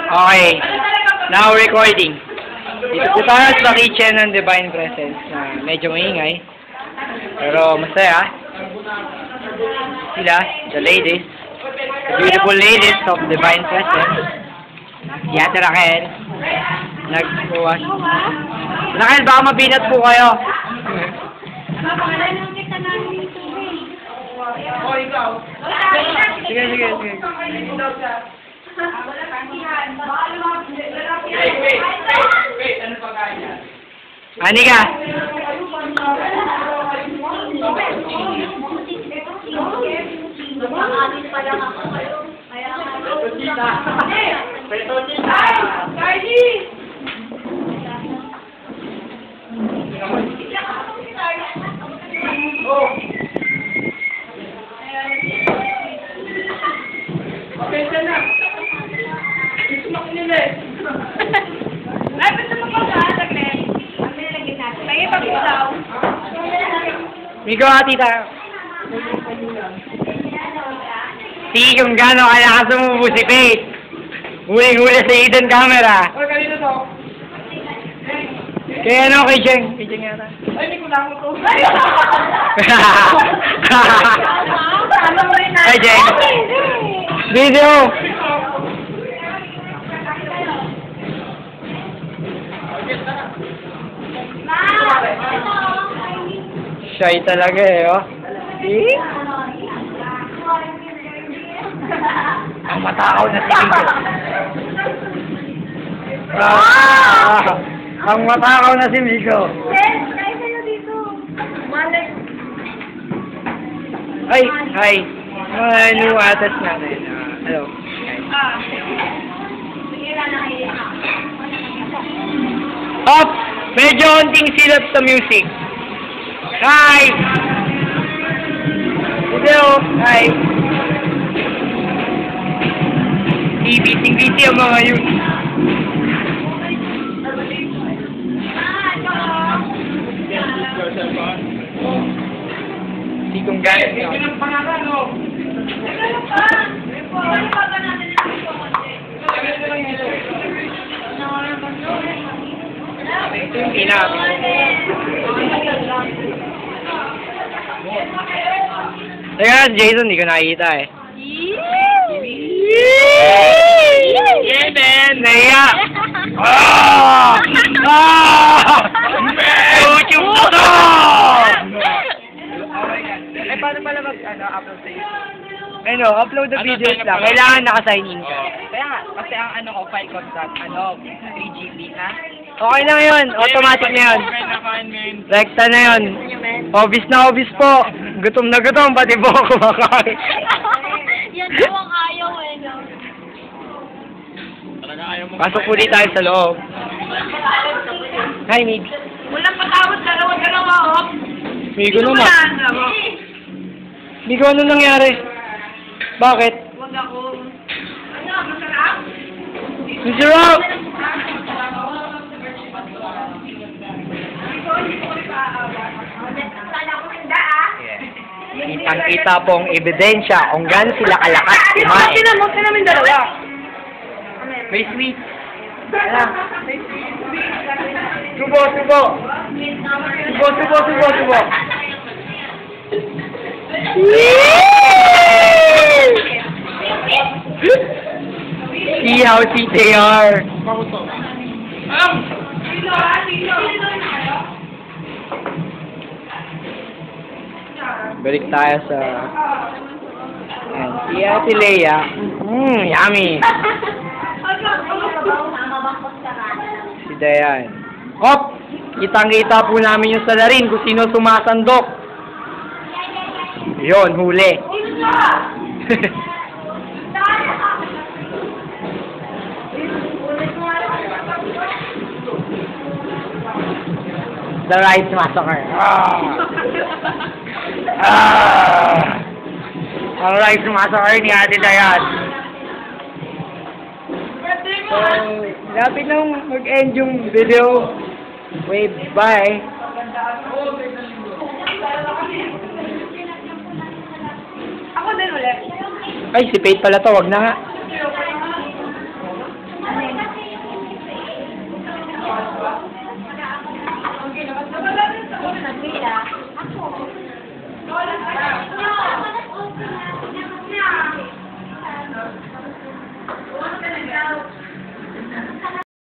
Okay. Now recording. Dito po tayo sa kitchen ng Divine Presence na medyo maingay. Pero masaya. Sila, the ladies. The beautiful ladies of Divine Presence. Si Ate Raquel. Nagpuwas. Raquel, baka mabinat po kayo. Sige, sige, sige. Anika! Migo, hati tayo. See kung gano'n kalakas sumubo si Faith. Huling-huli sa hidden camera. Oy, kanina to. Kaya ano kay Jeng? Kay Jeng yata. Ay, hindi ko lang ito. Kay Jeng. Video. Shy talaga eh, oh. See? Ang matakaw na si Migo. Ang matakaw na si Migo. Ay, hi. Mga new atas natin. Hello. Up! Medyo konting silap sa music. Hi! Hello! Hi! Busy ang mga yun. Hindi kong gano'n. Ito ng pangalan, no? Ito yung pinaka. Teka, Jason, hindi ko nakikita eh. Yeah, man! Naya! Ah! Ah! YouTube na to! Eh, paano pala mag-upload sa YouTube? Ano, upload the videos lang. Kailangan naka-sign in ka. Kaya nga, kasi ang file ko sa, 3GB, ha? Okay na yun. Automatic na yun. Rekta na yun. Obvious na obvious po. Gutom na gutom, pati po ako kumakain. Yan po ang ayaw eh, no? Pasok po di tayo sa loob. Hi, Mig. Walang patawad, dalawa, oh. Migo naman. Migo, ano nangyari? Bakit? Huwag ako. Ano, masarap? Masarap! Kitang-kita pong ebidensya kung gaano sila kalakas kumain. Sino namin dalawa? May sweet. Ayan. Subo, subo. Subo, subo, subo, subo. See how sweet they are. Balik tayo sa... Ayan, si Ate Leia. Yummy. Si Dayan. Hop! Kitang-kita po namin yung salarin kung sino sumasandok. Yun, huli. The Rice Massacre. Ang Rice Massacre ni Ate Dayan. So, lapit nang mag-end yung video. Wave, bye. Ako din ulit. Ay, si Faith pala to, wag na nga. Bila.